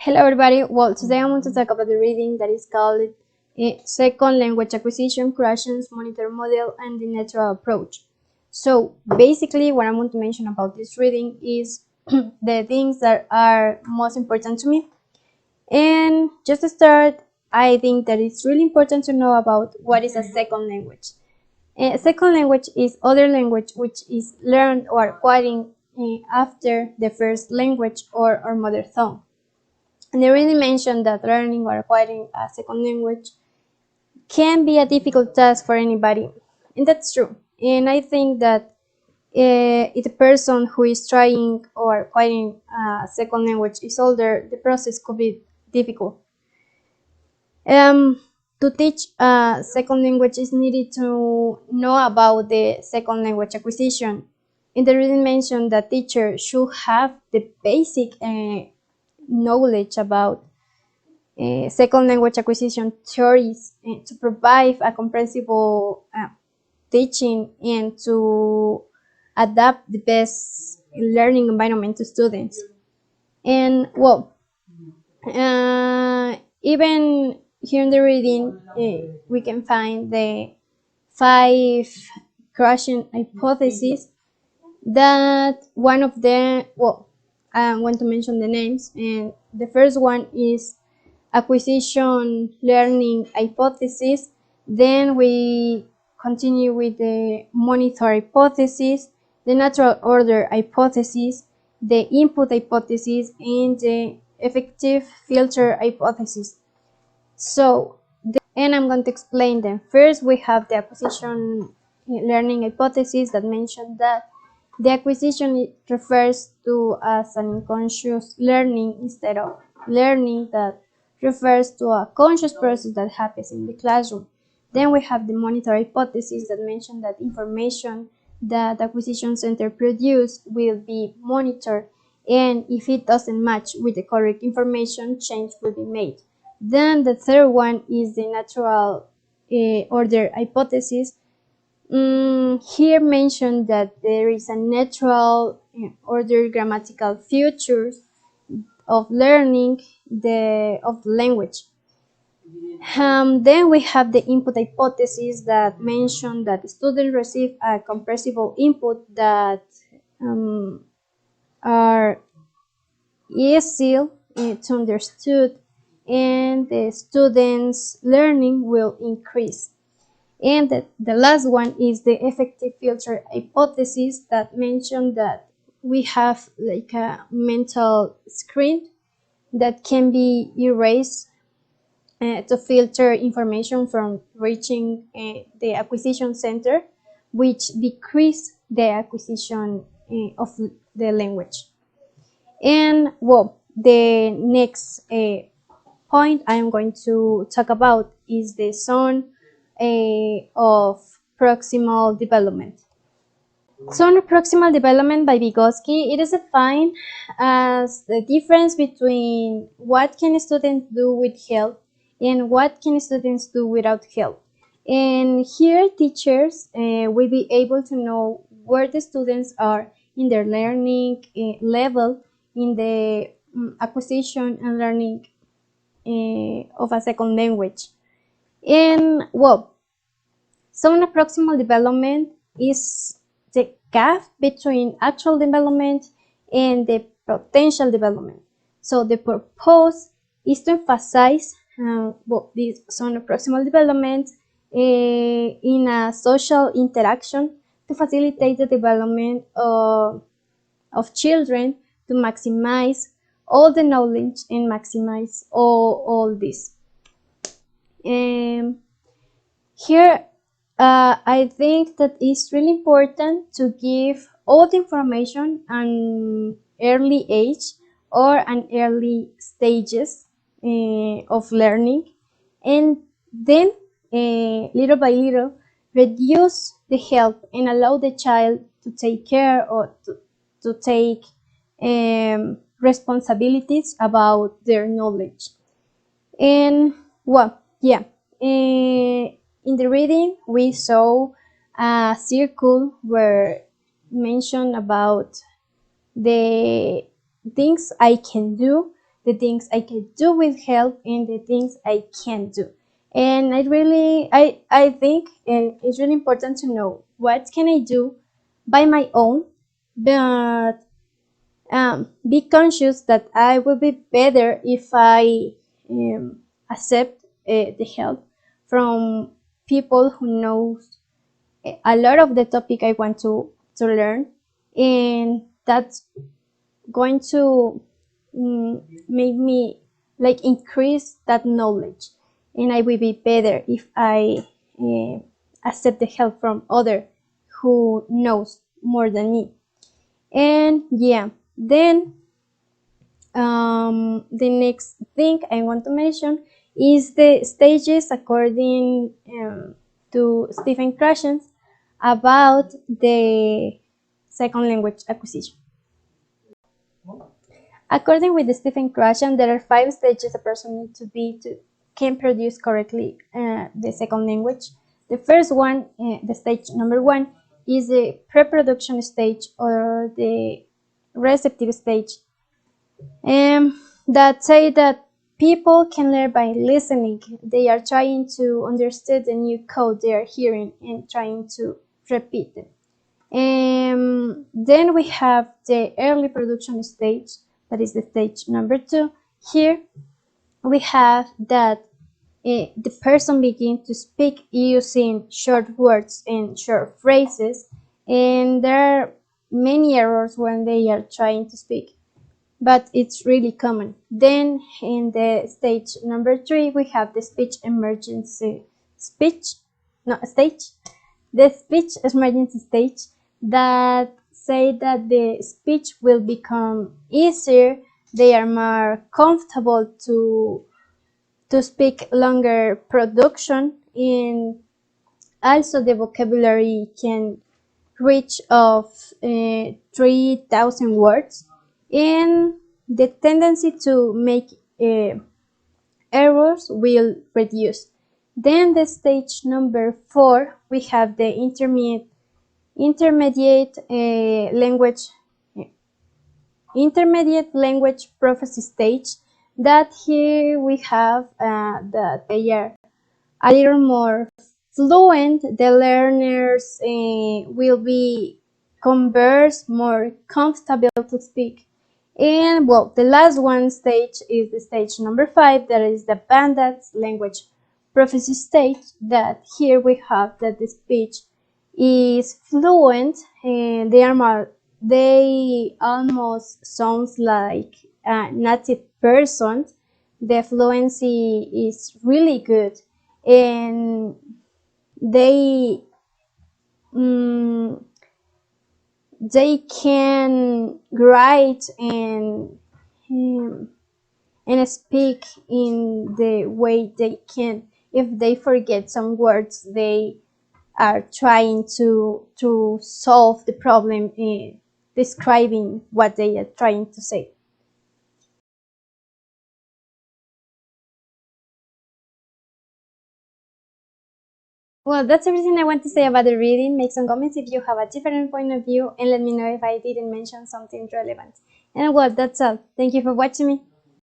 Hello everybody. Well, today I want to talk about the reading that is called Second Language Acquisition, Creations, Monitor Model, and the Natural Approach. So basically what I want to mention about this reading is the things that are most important to me. And just to start, I think that it's really important to know about what is a second language. A second language is other language which is learned or acquiring after the first language or mother tongue. And they really mentioned that learning or acquiring a second language can be a difficult task for anybody. And that's true. And I think that if the person who is trying or acquiring a second language is older, the process could be difficult. To teach a second language is needed to know about the second language acquisition. And they really mentioned that teacher should have the basic knowledge about second language acquisition theories to provide a comprehensible teaching and to adapt the best learning environment to students. And well, even here in the reading, we can find the 5 creation hypotheses that one of them, well, I want to mention the names, and the first one is acquisition learning hypothesis. Then we continue with the monitor hypothesis, the natural order hypothesis, the input hypothesis, and the effective filter hypothesis. So, and I'm going to explain them. First, we have the acquisition learning hypothesis that mentioned that the acquisition refers to as an unconscious learning instead of learning that refers to a conscious process that happens in the classroom. Then we have the monitor hypothesis that mentioned that information that the acquisition center produces will be monitored, and if it doesn't match with the correct information, change will be made. Then the third one is the natural order hypothesis. Here mentioned that there is a natural order grammatical features of learning of the language. Then we have the input hypothesis that mentioned that the students receive a comprehensible input that are easy to understood, and the students' learning will increase. And the last one is the effective filter hypothesis that mentioned that we have like a mental screen that can be erased to filter information from reaching the acquisition center, which decrease the acquisition of the language. And well, the next point I am going to talk about is the zone of proximal development. Zone of proximal development by Vygotsky, it is defined as the difference between what can students do with help and what can students do without help. And here teachers will be able to know where the students are in their learning level in the acquisition and learning of a second language. And well, zone of proximal development is the gap between actual development and the potential development. So the purpose is to emphasize this zone of proximal development in a social interaction to facilitate the development of children, to maximize all the knowledge and maximize all this. Here I think that it's really important to give all the information on early age or an early stages of learning, and then little by little reduce the help and allow the child to take care or to take responsibilities about their knowledge. And well, yeah, in the reading we saw a circle where mentioned about the things I can do, the things I can do with help and the things I can't do. And I think it's really important to know what can I do by my own, but be conscious that I will be better if I accept the help from people who knows a lot of the topic I want to learn, and that's going to make me like increase that knowledge, and I will be better if I uh, accept the help from other who knows more than me. And yeah, then the next thing I want to mention is the stages according to Stephen Krashen about the second language acquisition. According with Stephen Krashen, there are 5 stages a person needs to be to can produce correctly the second language. The first one, the stage number 1, is the pre-production stage or the receptive stage, that say that people can learn by listening. They are trying to understand the new code they are hearing and trying to repeat it. Then we have the early production stage, that is the stage number 2. Here we have that the person begins to speak using short words and short phrases, and there are many errors when they are trying to speak, but it's really common. Then in the stage number 3, we have the speech emergency speech, no, stage, the speech emergency stage, that say that the speech will become easier, they are more comfortable to speak longer production, and also the vocabulary can reach of 3,000 words, and the tendency to make errors will reduce. Then the stage number 4, we have the intermediate language proficiency stage, that here we have that they are a little more fluent. The learners will be converse more comfortable to speak. And well, the last one stage is the stage number 5, that is the advanced language proficiency stage, that here we have that the speech is fluent and they almost sounds like a native person. The fluency is really good, and they they can write and speak in the way they can. If they forget some words, they are trying to solve the problem in describing what they are trying to say. Well, that's everything I want to say about the reading. Make some comments if you have a different point of view, and let me know if I didn't mention something relevant. And well, that's all. Thank you for watching me.